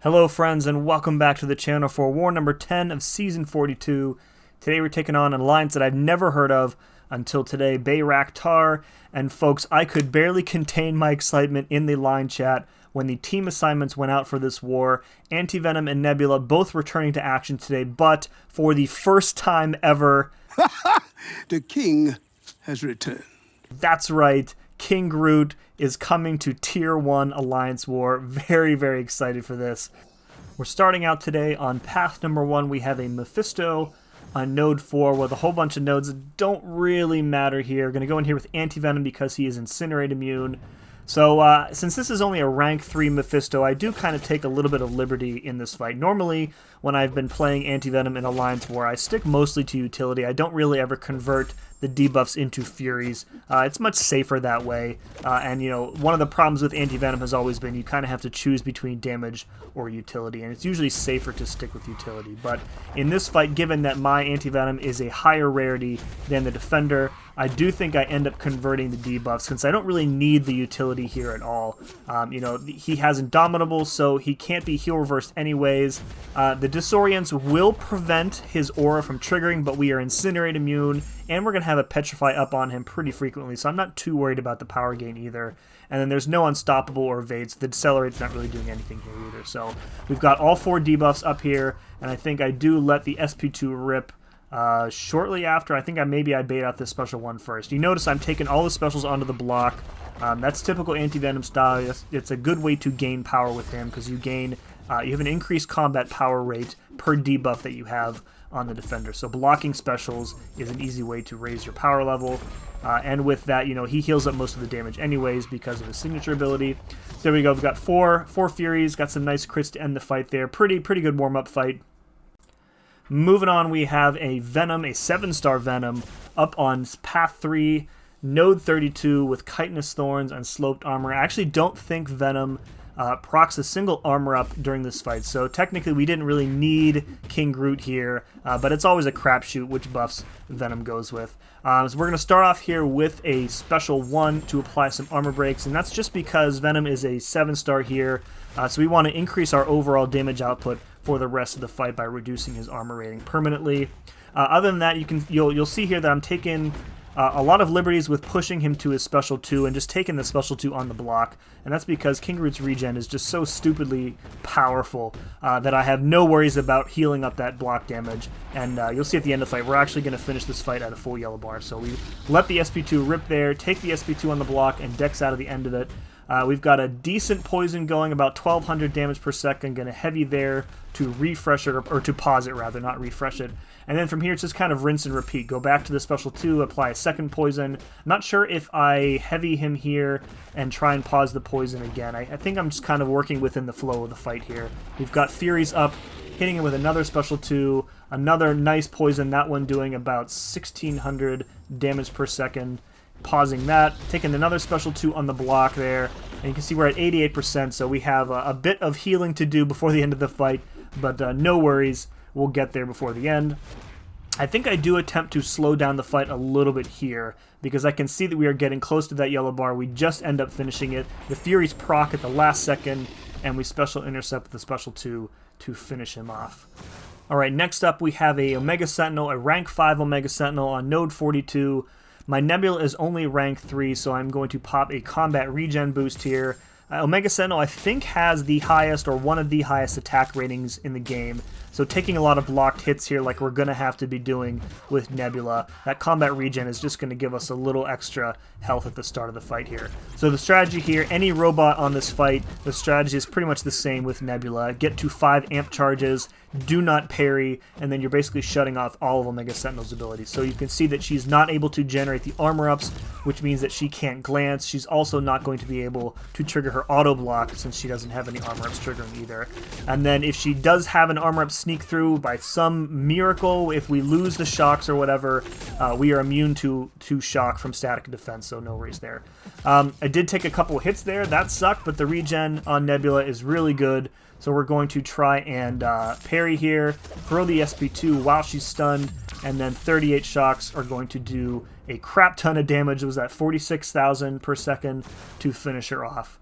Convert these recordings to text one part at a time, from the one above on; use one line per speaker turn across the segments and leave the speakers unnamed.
Hello friends, and welcome back to the channel for war number 10 of season 42. Today we're taking on an alliance that I've never heard of until today, Bayraktar. And folks, I could barely contain my excitement in the line chat when the team assignments went out for this war. Anti-Venom and Nebula both returning to action today, but for the first time ever...
The king has returned.
That's right. King Groot is coming to Tier 1 Alliance War. Very, very excited for this. We're starting out today on path number 1. We have a Mephisto on node 4 with a whole bunch of nodes that don't really matter here. Going to go in here with Anti-Venom because he is Incinerate immune. So since this is only a rank 3 Mephisto, I do kind of take a little bit of liberty in this fight. Normally, when I've been playing Anti-Venom in Alliance War, I stick mostly to utility. I don't really ever convert the debuffs into Furies. It's much safer that way. And, you know, one of the problems with Anti-Venom has always been you kind of have to choose between damage or utility, and it's usually safer to stick with utility. But in this fight, given that my Anti-Venom is a higher rarity than the Defender, I do think I end up converting the debuffs since I don't really need the utility here at all. You know, he has Indomitable, so he can't be heal reversed anyways. The Disorients will prevent his aura from triggering, but we are Incinerate immune, and we're going to have a Petrify up on him pretty frequently, so I'm not too worried about the power gain either. And then there's no Unstoppable or Evade, so the Decelerate's not really doing anything here either. So we've got all 4 debuffs up here, and I think I do let the SP2 rip shortly after. I think maybe I bait out this special one first. You notice I'm taking all the specials onto the block. That's typical Anti-Venom style. It's a good way to gain power with him because you gain, you have an increased combat power rate per debuff that you have on the Defender. So blocking specials is an easy way to raise your power level. And with that, you know, he heals up most of the damage anyways because of his signature ability. So there we go. We've got four Furies, got some nice crits to end the fight there. Pretty good warm-up fight. Moving on, we have a Venom, a 7-star Venom, up on path 3, node 32 with Chitinous Thorns and Sloped Armor. I actually don't think Venom procs a single armor up during this fight, so technically we didn't really need King Groot here, but it's always a crapshoot which buffs Venom goes with. So we're going to start off here with a special 1 to apply some armor breaks, and that's just because Venom is a 7-star here, so we want to increase our overall damage output for the rest of the fight by reducing his armor rating permanently. Other than that, you'll see here that I'm taking a lot of liberties with pushing him to his special 2 and just taking the special 2 on the block, and that's because King Groot's regen is just so stupidly powerful that I have no worries about healing up that block damage, and you'll see at the end of the fight we're actually going to finish this fight at a full yellow bar. So we let the SP2 rip there, take the SP2 on the block, and Dex out of the end of it. We've got a decent poison going, about 1200 damage per second, going to heavy there to refresh it, or to pause it rather, not refresh it. And then from here it's just kind of rinse and repeat. Go back to the special 2, apply a second poison. I'm not sure if I heavy him here and try and pause the poison again. I think I'm just kind of working within the flow of the fight here. We've got Furies up, hitting him with another special 2, another nice poison, that one doing about 1600 damage per second. Pausing that, taking another special 2 on the block there, and you can see we're at 88%, so we have a bit of healing to do before the end of the fight, but no worries, we'll get there before the end. I think I do attempt to slow down the fight a little bit here, because I can see that we are getting close to that yellow bar. We just end up finishing it. The Furies proc at the last second, and we special intercept with the special 2 to finish him off. Alright, next up we have a Omega Sentinel, a rank 5 Omega Sentinel on node 42. My Nebula is only rank 3, so I'm going to pop a combat regen boost here. Omega Sentinel, I think, has the highest or one of the highest attack ratings in the game. So taking a lot of blocked hits here like we're going to have to be doing with Nebula, that combat regen is just going to give us a little extra health at the start of the fight here. So the strategy here, any robot on this fight, the strategy is pretty much the same with Nebula. Get to 5 amp charges, do not parry, and then you're basically shutting off all of Omega Sentinel's abilities. So you can see that she's not able to generate the armor ups, which means that she can't glance. She's also not going to be able to trigger her auto block since she doesn't have any armor ups triggering either. And then if she does have an armor up sneak through by some miracle, if we lose the shocks or whatever, we are immune to shock from static defense, so no worries there. I did take a couple hits there, that sucked, but the regen on Nebula is really good. So we're going to try and parry here, throw the SP2 while she's stunned, and then 38 shocks are going to do a crap ton of damage. It was at 46,000 per second to finish her off.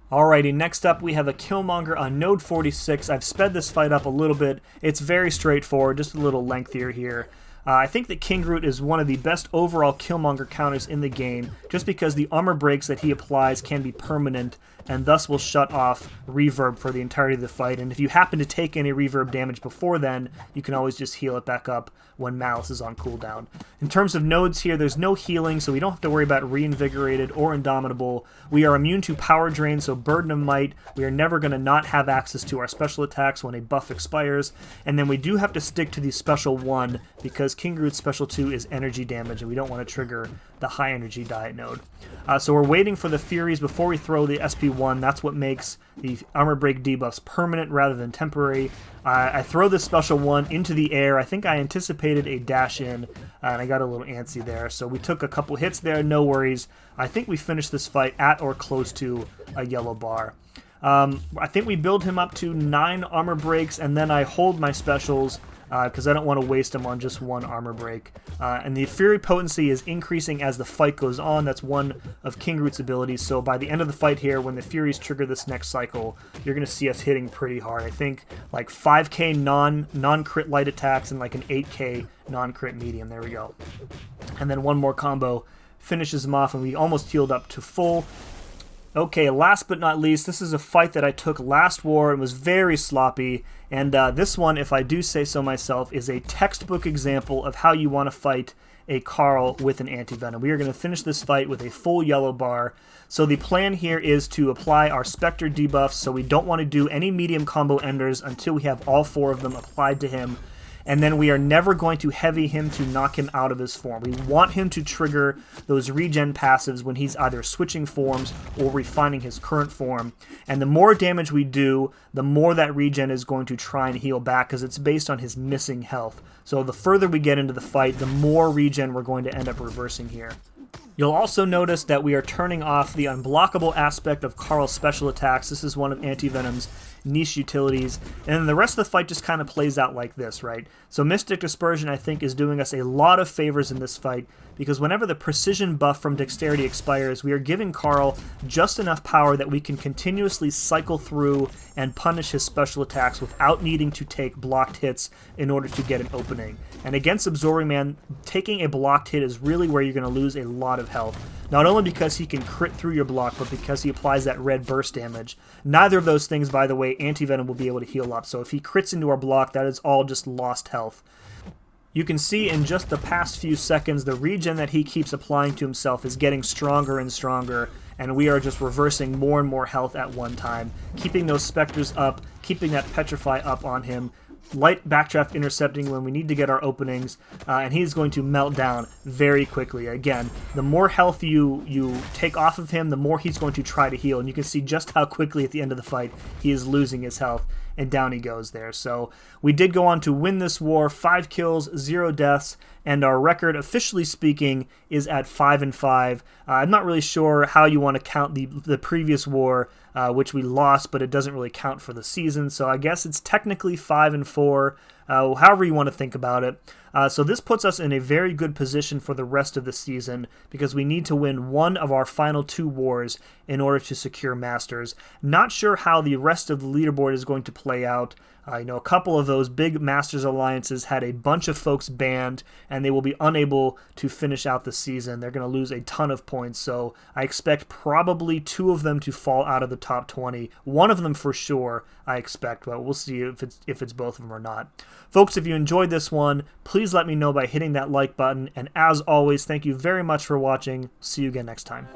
Alrighty, next up we have a Killmonger on node 46. I've sped this fight up a little bit. It's very straightforward, just a little lengthier here. I think that King Groot is one of the best overall Killmonger counters in the game, just because the armor breaks that he applies can be permanent, and thus will shut off reverb for the entirety of the fight. And if you happen to take any reverb damage before then, you can always just heal it back up when Malice is on cooldown. In terms of nodes here, there's no healing, so we don't have to worry about Reinvigorated or Indomitable. We are immune to Power Drain, so Burden of Might. We are never going to not have access to our special attacks when a buff expires. And then we do have to stick to the Special 1, because King Groot's Special 2 is energy damage, and we don't want to trigger the high energy diet node. So we're waiting for the Furies before we throw the SP1. That's what makes the armor break debuffs permanent rather than temporary. I throw this Special 1 into the air. I think I anticipated a dash in, and I got a little antsy there. So we took a couple hits there, no worries. I think we finished this fight at or close to a yellow bar. I think we build him up to 9 armor breaks, and then I hold my specials because I don't want to waste them on just one armor break. And the Fury potency is increasing as the fight goes on. That's one of King Groot's abilities. So by the end of the fight here, when the Furies trigger this next cycle, you're going to see us hitting pretty hard. I think like 5k non-crit light attacks and like an 8k non-crit medium. There we go. And then one more combo finishes him off, and we almost healed up to full. Okay, last but not least, this is a fight that I took last war and was very sloppy, and this one, if I do say so myself, is a textbook example of how you want to fight a Carl with an Anti-Venom. We are going to finish this fight with a full yellow bar. So the plan here is to apply our Spectre debuffs, so we don't want to do any medium combo enders until we have all 4 of them applied to him. And then we are never going to heavy him to knock him out of his form. We want him to trigger those regen passives when he's either switching forms or refining his current form. And the more damage we do, the more that regen is going to try and heal back, because it's based on his missing health. So the further we get into the fight, the more regen we're going to end up reversing here. You'll also notice that we are turning off the unblockable aspect of Carl's special attacks. This is one of Anti-Venom's niche utilities, and then the rest of the fight just kind of plays out like this, right? So Mystic Dispersion, I think, is doing us a lot of favors in this fight, because whenever the precision buff from Dexterity expires, we are giving Carl just enough power that we can continuously cycle through and punish his special attacks without needing to take blocked hits in order to get an opening. And against Absorbing Man, taking a blocked hit is really where you're going to lose a lot of health. Not only because he can crit through your block, but because he applies that red burst damage. Neither of those things, by the way, Anti-Venom will be able to heal up. So if he crits into our block, that is all just lost health. You can see in just the past few seconds, the regen that he keeps applying to himself is getting stronger and stronger, and we are just reversing more and more health at one time, keeping those Spectres up, keeping that Petrify up on him, light backdraft intercepting when we need to get our openings, and he's going to melt down very quickly. Again, the more health you take off of him, the more he's going to try to heal, and you can see just how quickly at the end of the fight he is losing his health, and down he goes there. So we did go on to win this war, 5 kills, 0 deaths, and our record, officially speaking, is at 5-5. I'm not really sure how you want to count the previous war, which we lost, but it doesn't really count for the season, so I guess it's technically 5-4, however you want to think about it. So this puts us in a very good position for the rest of the season, because we need to win one of our final 2 wars in order to secure Masters. Not sure how the rest of the leaderboard is going to play out. A couple of those big Masters alliances had a bunch of folks banned, and they will be unable to finish out the season. They're going to lose a ton of points, so I expect probably 2 of them to fall out of the top 20. One of them for sure, I expect, but we'll see if it's both of them or not. Folks, if you enjoyed this one, please let me know by hitting that like button, and as always, thank you very much for watching. See you again next time.